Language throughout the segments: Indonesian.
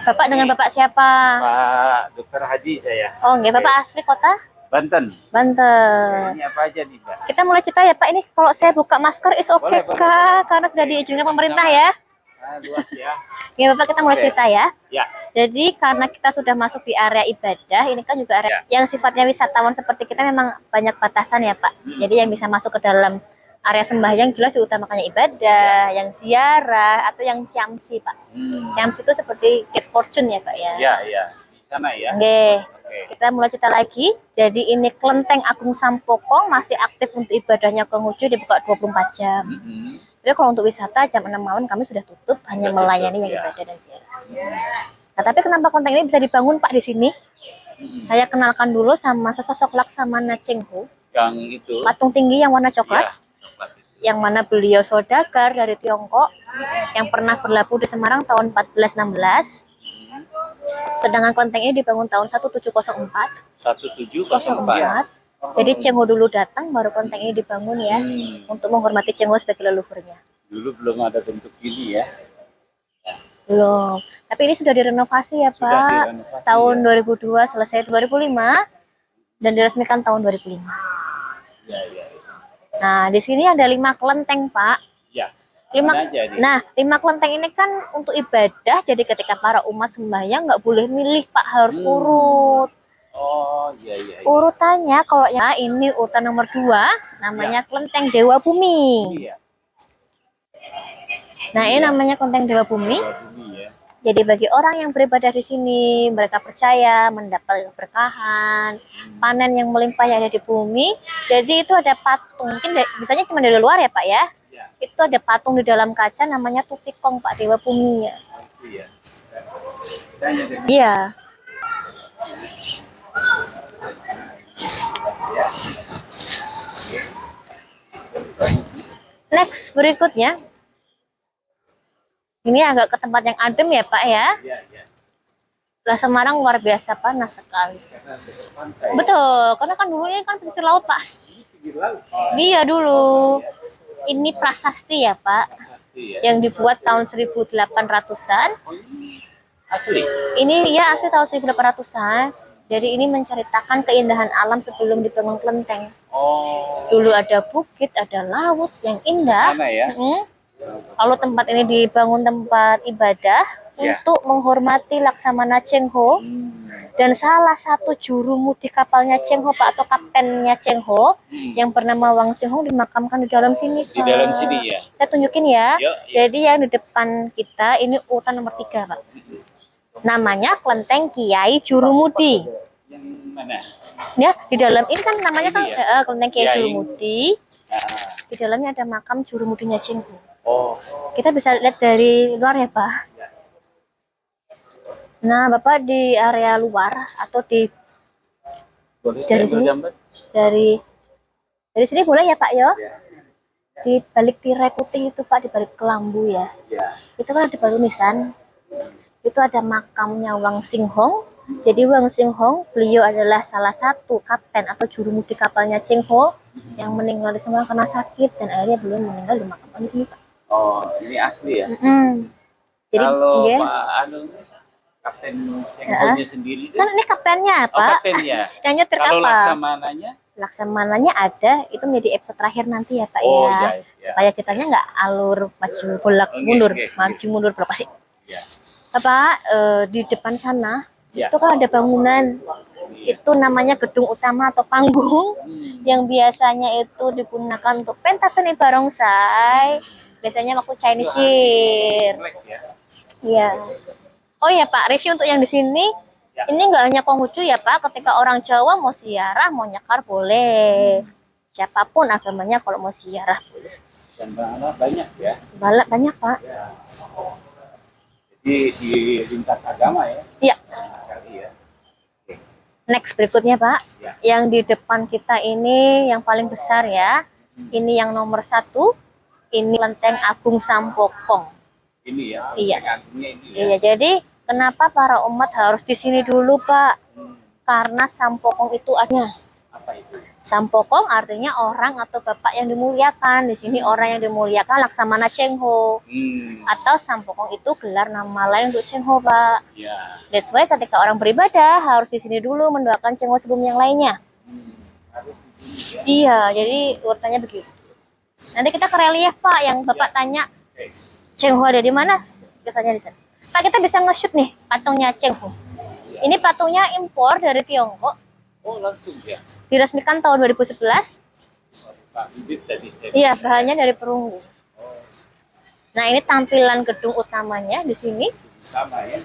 Bapak dengan Bapak siapa? Pak Dokter Haji saya. Oh, nggak, Bapak asli kota Banten. Banten. Ini apa aja nih, Mbak? Kita mulai cerita ya, Pak. Ini kalau saya buka masker is oke Boleh, boleh. kah? Karena sudah diizinkan pemerintah ya. Luas ya. Ya, Bapak, kita mulai Oke. cerita ya. Ya. Jadi karena kita sudah masuk di area ibadah, ini kan juga area yang sifatnya wisatawan seperti kita memang banyak batasan ya, Pak. Jadi yang bisa masuk ke dalam area sembahyang jelas diutamakannya ibadah, yang ziarah atau yang ciamsi, Pak. Ciamsi itu seperti Gate Fortune ya, Pak ya. Iya, iya. Di sana ya. Oke. Oke. Kita mulai cerita lagi. Jadi ini Kelenteng Agung Sampokong masih aktif untuk ibadahnya Konghucu, dibuka 24 jam. Jadi kalau untuk wisata jam 6 malam kami sudah tutup, hanya melayani yang ibadah dan ziarah. Nah, tapi kenapa kelenteng ini bisa dibangun, Pak, di sini? Saya kenalkan dulu sama sesosok Laksamana Cheng Ho, Yang itu. patung tinggi yang warna coklat, Ya, coklat itu. yang mana beliau saudagar dari Tiongkok, yang pernah berlabuh di Semarang tahun 1416. Sedangkan kelenteng ini dibangun tahun 1704. 1704. Jadi Cheng Ho dulu datang, baru kelenteng ini dibangun ya, untuk menghormati Cheng Ho sebagai leluhurnya. Dulu belum ada bentuk ini ya. Belum. Tapi ini sudah direnovasi ya, Sudah Pak. direnovasi, Tahun ya. 2002, selesai 2005, dan diresmikan tahun 2005. Ya, ya. Nah, di sini ada 5 kelenteng, Pak. Ya. 5. Mana aja nih? Nah, 5 kelenteng ini kan untuk ibadah. Jadi ketika para umat sembahyang nggak boleh milih, Pak, harus urut. Oh, iya, iya. Iya. Urutannya kalau ya ini urutan nomor 2, namanya Kelenteng Dewa Bumi. Iya. Nah, ini namanya Kelenteng Dewa Bumi. Dewa Bumi ya. Jadi bagi orang yang beribadah di sini, mereka percaya mendapat keberkahan, panen yang melimpah yang ada di bumi. Jadi itu ada patung, mungkin biasanya cuma dari luar ya, Pak ya. Ya. Itu ada patung di dalam kaca namanya Tutikong, Pak, Dewa Bumi ya. Iya. Tanya dengan Iya. Next, berikutnya. Ini agak ke tempat yang adem ya, Pak ya. ya, ya. Lah Semarang luar biasa panas sekali. Pantai. Betul, karena kan dulunya kan pesisir laut, Pak. Pinggir laut. Iya dulu. Ini prasasti ya, Pak. Pasti ya. Yang dibuat tahun 1800-an. Asli. Ini ya asli tahun 1800-an. Jadi ini menceritakan keindahan alam sebelum dibangun kelenteng. Oh. Dulu ada bukit, ada laut yang indah. Sana ya. Lalu tempat ini dibangun tempat ibadah untuk menghormati Laksamana Cheng Ho. Dan salah satu jurumudi kapalnya Cheng Ho, Pak, atau kaptennya Cheng Ho, yang bernama Wang Xing Hong dimakamkan di dalam sini, Pak. Di dalam sini ya. Saya tunjukin ya. Yuk, yuk. Jadi yang di depan kita ini urutan nomor 3, Pak. Namanya Kelenteng Kiai Jurumudi. Yang mana? Ya, di dalam ini kan namanya kan Ini ya? Kelenteng Kiai Kiai. Jurumudi. Nah. Di dalamnya ada makam jurumudinya Cheng Ho. Oh. Kita bisa lihat dari luar ya, Pak. Nah, Bapak di area luar atau di Boleh dari saya sini? bergambar? Dari sini boleh ya, Pak ya? Ya. Di balik tirai putih itu, Pak, di balik kelambu ya. Ya. Itu kan ada batu nisan. Itu ada makamnya Wang Xing Hong. Jadi Wang Xing Hong, beliau adalah salah satu kapten atau jurumudi kapalnya Cheng Ho yang meninggal di Semarang karena sakit, dan akhirnya beliau meninggal di makamnya di sini, Pak. Oh, ini asli ya. Jadi Kalau ya, Pak Anu, Kapten Cenghonya sendiri itu kan ini kaptennya, oh, Pak. kaptennya. Yang nyetir Kalau kapal. laksamananya? Laksamananya ada, itu menjadi episode terakhir nanti ya, Pak Oh, ya. iya, iya. Supaya ceritanya nggak alur maju bolak mundur, maju mundur berapa sih? Ya. Apa di depan sana Ya. itu kan ada bangunan, itu namanya gedung utama atau panggung yang biasanya itu digunakan untuk pentas seni barongsai, biasanya waktu Chinese Year. Black ya. Iya. Oh ya, Pak, review untuk yang di sini. Ya. Ini nggak hanya Konghucu ya, Pak. Ketika orang Jawa mau ziarah, mau nyekar boleh. Siapapun agamanya kalau mau ziarah boleh. Dan banyak ya. Banyak, Pak. Ya. Jadi di lintas agama ya. Iya. Sekali ya. Next berikutnya, Pak. Ya. Yang di depan kita ini yang paling besar ya. Ini yang nomor 1. Ini Kelenteng Agung Sampokong. Ini ya. Iya. Agungnya ini ya. Iya, jadi kenapa para umat harus di sini dulu, Pak? Karena Sampokong itu ada. apa itu? Sampokong artinya orang atau bapak yang dimuliakan. Di sini orang yang dimuliakan Laksamana Cheng Ho. Atau Sampokong itu gelar nama lain untuk Cheng Ho, Pak. Ya. That's why ketika orang beribadah harus di sini dulu mendoakan Cheng Ho sebelum yang lainnya. Iya, jadi urutannya begitu. Nanti kita ke relief, Pak, yang Bapak tanya Cheng Ho ada di mana? Biasanya di sana. Pak, kita bisa nge-shoot nih patungnya Cheng Ho. Ini patungnya impor dari Tiongkok. Oh, langsung ya. Diresmikan tahun 2011. Pak Bibit tadi saya. Iya, bahannya dari perunggu. Nah, ini tampilan gedung utamanya di sini. Sama ya.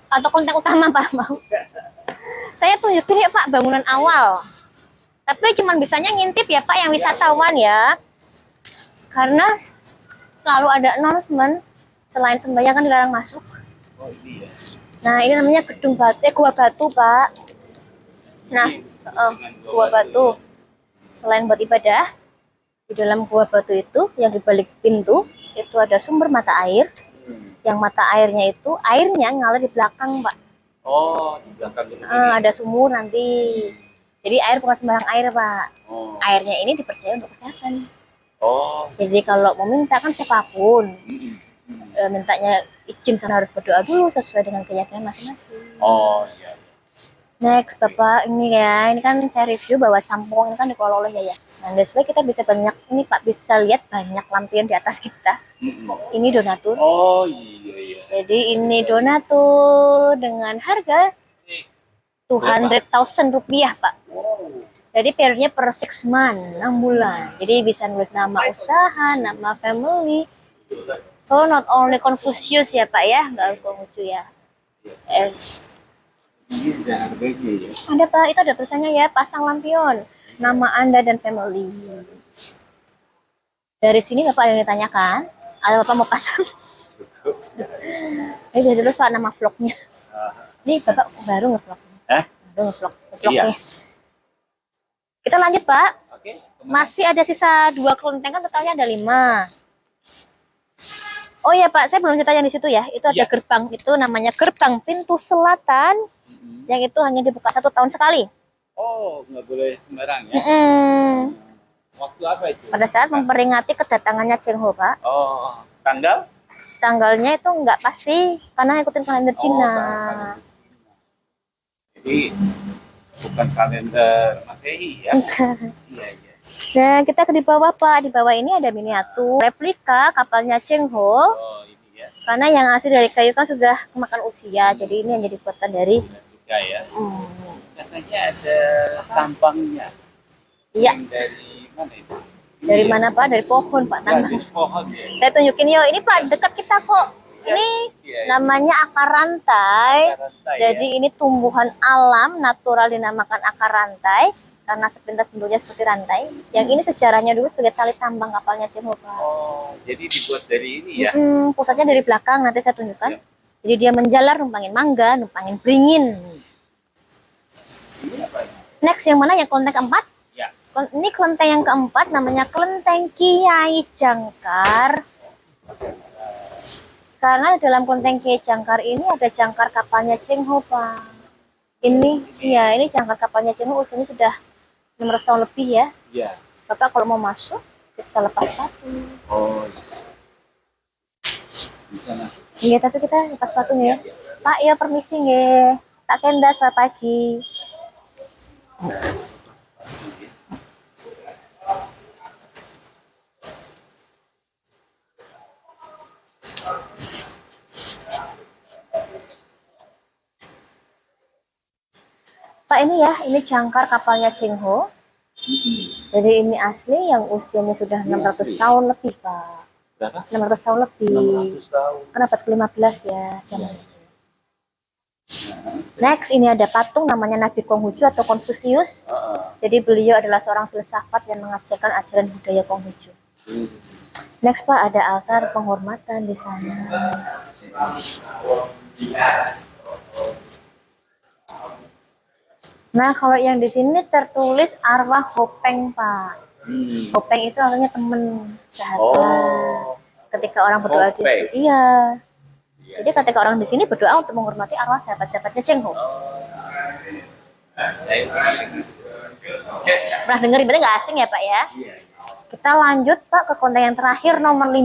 Atau konten utama, Pak, mau? Saya tunjukin ya, Pak, bangunan awal. Tapi cuman bisanya ngintip ya, Pak, yang wisatawan ya. Karena selalu ada announcement selain sembahyang kan dilarang masuk. Oh, ini ya. Nah, ini namanya gedung batu, gua batu, Pak. Nah, gua batu. Selain buat ibadah, di dalam gua batu itu yang di balik pintu itu ada sumber mata air. Yang mata airnya itu airnya ngalir di belakang, Pak. Oh, di belakang itu. Ada sumur nanti. Jadi air bukan sembarang air, Pak. Oh. Airnya ini dipercaya untuk kesehatan. Oh. Jadi kalau mau minta kan siapapun, mintanya izin sana harus berdoa dulu sesuai dengan keyakinan masing-masing. Oh, iya. Next, Bapak, ini ya, ini kan saya review bahwa Sampokong ini kan dikelola oleh Yayasan. Nah, that's why kita bisa banyak, ini Pak bisa lihat banyak lampion di atas kita. Ini donatur. Oh, iya, iya. Jadi ini donatur dengan harga 200.000 rupiah, Pak. Jadi periodnya per 6 months, 6 bulan. Jadi bisa nulis nama usaha, nama family. So not only Confucius ya, Pak ya, nggak harus Konghucu ya. Ini ada harganya ya. Ada, Pak, itu ada tulisannya ya, pasang lampion, nama Anda dan family. Dari sini Bapak ada yang ditanyakan, atau Bapak mau pasang? Ini biasa terus Pak nama vlognya. Ini Bapak baru nge-vlog. Baru nge-vlog vlognya. Kita lanjut, Pak. Oke. Masih ada sisa 2 kelenteng, kan totalnya ada 5. Oh ya, Pak, saya belum cerita yang di situ ya. Itu ada gerbang, itu namanya gerbang pintu selatan. Yang itu hanya dibuka 1 tahun sekali. Oh, nggak boleh sembarang ya. Waktu apa itu? Pada saat memperingati kedatangannya Cheng Ho, Pak. Oh, tanggal? Tanggalnya itu nggak pasti, karena ikutin kalender Cina. Jadi bukan kalender Masehi ya? Iya, iya. Nah, kita ke di bawah, Pak. Di bawah ini ada miniatur replika kapalnya Cheng Ho. Oh, ini ya. Karena yang asli dari kayu kan sudah kemakan usia, jadi ini yang jadi buatan dari. Juga ya. Katanya ada tampangnya. Iya. Dari mana itu? Dari mana, Pak? Dari pohon, Pak. Tambang. Dari pohon ya. Saya tunjukin yo. Ini Pak dekat kita kok. Ini namanya akar rantai. Jadi ini tumbuhan alam natural dinamakan akar rantai. Karena sepintas bentuknya seperti rantai. Yang ini sejarahnya dulu sebagai tali tambang kapalnya Cheng Ho, Pak. Oh, jadi dibuat dari ini ya? Pusatnya dari belakang, nanti saya tunjukkan. Jadi dia menjalar, numpangin mangga, numpangin beringin. Ini apa ini? Next, yang mana? Yang kelenteng keempat? Ya. Ini kelenteng yang keempat, namanya kelenteng Kiai Jangkar. Karena dalam kelenteng Kiai Jangkar ini ada jangkar kapalnya Cheng Ho, Pak. Ini, ya, ini jangkar kapalnya Cheng Ho usianya sudah 600 tahun lebih ya. Iya. Bapak kalau mau masuk, kita lepas sepatu. Oh, bisa lah. Iya, tapi kita lepas sepatunya ya. Pak, ya permisi nggih. Tak Kenda, selamat pagi. Pak, ini ya, ini jangkar kapalnya Cheng Ho. Jadi ini asli yang usianya sudah 600 tahun lebih, Pak. Berapa? 600 tahun lebih. 600 tahun. Kan abad ke-15 ya. Next, ini ada patung namanya Nabi Konghucu atau Confucius. Jadi beliau adalah seorang filsafat yang mengajarkan ajaran budaya Konghucu. Next, Pak, ada altar penghormatan di sana. Nah, kalau yang di sini tertulis arwah Hopeng, Pak. Hopeng itu artinya teman, sahabat. Ketika orang berdoa di sini, iya. Jadi ketika orang di sini berdoa untuk menghormati arwah sahabat-sahabatnya Cheng Ho. Pernah dengar, berarti nggak asing ya Pak ya? Iya. Kita lanjut Pak ke konten yang terakhir nomor 5.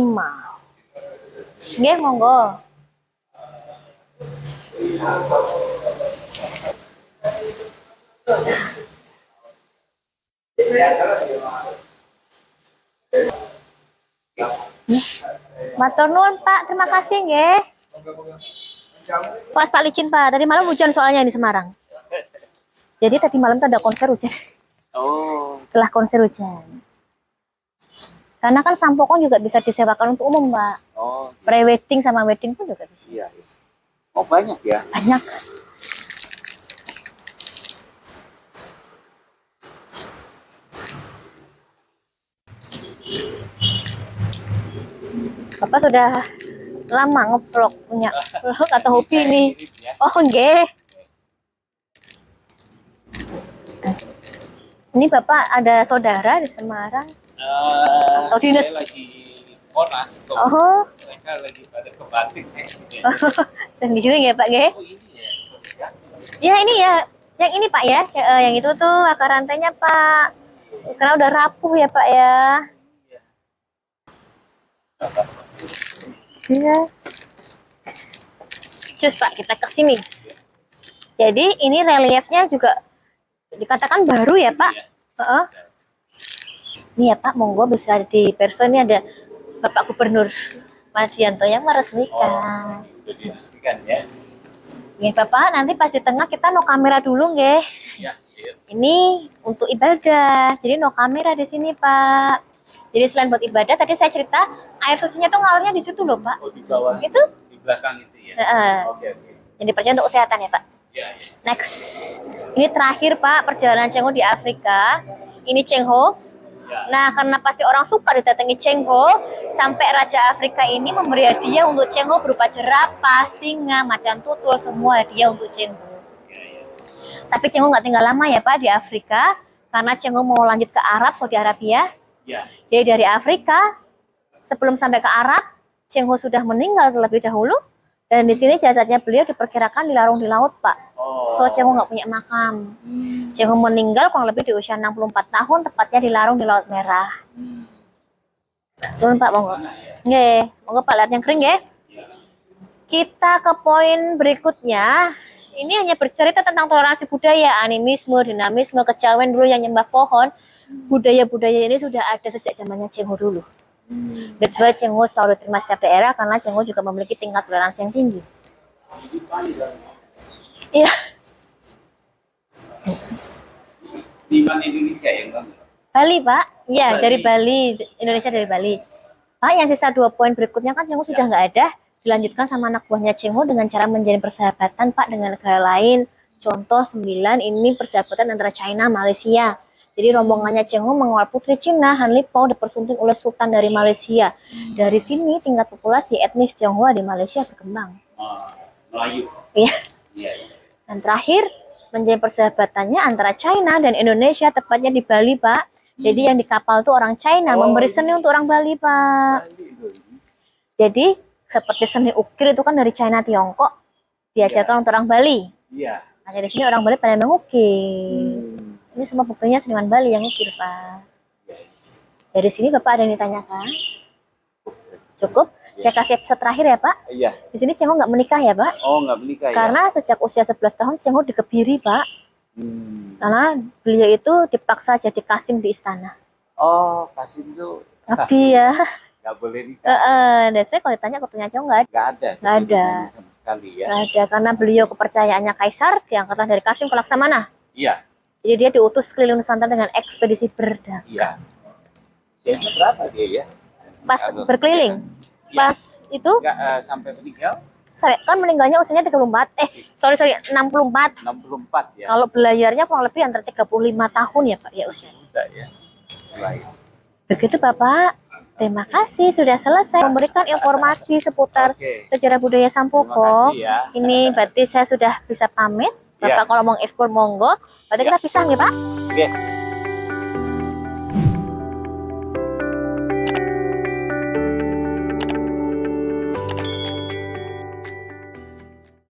Nggih, monggo. Matur nuwun Pak, terima kasih nggih. Pak licin Pak, tadi malam hujan soalnya di Semarang. Jadi tadi malam tuh ada konser hujan. Oh. Setelah konser hujan. Karena kan Sampokong juga bisa disewakan untuk umum Pak. Oh. Pre-wedding sama wedding pun juga bisa. Iya. Oh banyak ya? Banyak. Bapak sudah lama ngevlog, punya vlog atau hobi nih? Oh enggak. Ini Bapak ada saudara di Semarang? Atau dinas? Saya lagi Monas. Oh. Mereka lagi pada ke Batik. Sendiri ya Pak ya? Oh ini ya. Ya ini ya, yang ini Pak ya, yang itu tuh akar rantainya Pak. Karena udah rapuh ya Pak ya. Iya. Cus Pak, kita ke sini. Jadi ini reliefnya juga dikatakan baru ya Pak. Ini ya Pak, monggo bisa di person ini ada Bapak Gubernur Mardianto yang meresmikan. Diresmikan ya. Nih Bapak, nanti pas di tengah kita no kamera dulu nggih. Ya. Ini untuk ibadah, jadi no kamera di sini Pak. Jadi selain buat ibadah, tadi saya cerita air sucinya tuh ngalurnya di situ loh Pak. Oh di bawah. Itu? Di belakang itu ya. Oke. Jadi percaya untuk kesehatan ya Pak. Ya. Next, ini terakhir Pak perjalanan Cheng Ho di Afrika. Ini Cheng Ho. Ya. Nah karena pasti orang suka didatangi Cheng Ho, sampai Raja Afrika ini memberi hadiah untuk Cheng Ho berupa jerapah, singa, macan tutul, semua hadiah untuk Cheng Ho. Tapi Cheng Ho nggak tinggal lama ya Pak di Afrika, karena Cheng Ho mau lanjut ke Arab, Saudi Arabia. Ya. Jadi dari Afrika, sebelum sampai ke Arab, Cheng Ho sudah meninggal terlebih dahulu. Dan di sini jasadnya beliau diperkirakan dilarung di laut Pak. So Cheng Ho nggak punya makam. Cheng Ho meninggal kurang lebih di usia 64 tahun, tepatnya dilarung di Laut Merah. Turun Pak, monggo. Nggih, monggo Pak lihat yang kering ya. Kita ke poin berikutnya. Ini hanya bercerita tentang toleransi budaya, animisme, dinamisme, kejawen dulu yang nyembah pohon. Budaya-budaya ini sudah ada sejak zamannya Cheng Ho dulu. That's why Cheng Ho selalu diterima setiap daerah karena Cheng Ho juga memiliki tingkat toleransi yang tinggi. Iya. Di mana Indonesia yang bang? Bali Pak. Iya, Bali. dari Bali, Indonesia dari Bali. Pak, yang sisa 2 poin berikutnya kan Cheng Ho sudah nggak ada. Dilanjutkan sama anak buahnya Cheng Ho dengan cara menjalin persahabatan Pak dengan negara lain. Contoh 9 ini persahabatan antara China, Malaysia. Jadi rombongannya Cheng Ho mengawal putri Cina, Han Li Pao dipersunting oleh Sultan dari Malaysia. Dari sini tingkat populasi etnis Tionghoa di Malaysia berkembang. Melayu. Iya. Iya. Dan terakhir, menjalin persahabatannya antara China dan Indonesia, tepatnya di Bali Pak. Jadi yang di kapal itu orang China, memberi seni untuk orang Bali Pak. Jadi seperti seni ukir itu kan dari China Tiongkok, diajarkan untuk orang Bali. Iya. Nah dari sini orang Bali pada mengukir. Ini semua buktinya seniman Bali yang ukir Pak. Dari sini Bapak ada yang ditanyakan? Cukup? Saya kasih episode terakhir ya Pak. Iya. Di sini Cheng Ho nggak menikah ya Pak. Oh nggak menikah ya? Karena sejak usia 11 tahun Cheng Ho dikebiri Pak. Karena beliau itu dipaksa jadi kasim di istana. Oh kasim tuh Ngabdi ya. nggak boleh nikah. Dan sebenarnya kalau ditanya ketuanya Cheng Ho nggak Nggak ada. Nggak ada. Sama sekali ya. ada. Karena beliau kepercayaannya kaisar, diangkatlah dari kasim ke laksamana. Iya. Jadi dia diutus keliling Nusantara dengan ekspedisi berdagang. Iya. Usianya berapa dia ya? Pas berkeliling, Ya. pas itu Nggak sampai meninggal? saya kan meninggalnya usianya 34. Sorry 64. 64 ya. Kalau belayarnya kurang lebih antara 35 tahun ya Pak ya usianya. Muda ya. Baik. Begitu Bapak. Terima kasih sudah selesai memberikan informasi seputar Oke. sejarah budaya Sampokong. Terima kasih ya. Ini berarti saya sudah bisa pamit. Bapak Ya. kalau mau ekspor monggo. Berarti Ya. kita pisah ya Pak? Oke.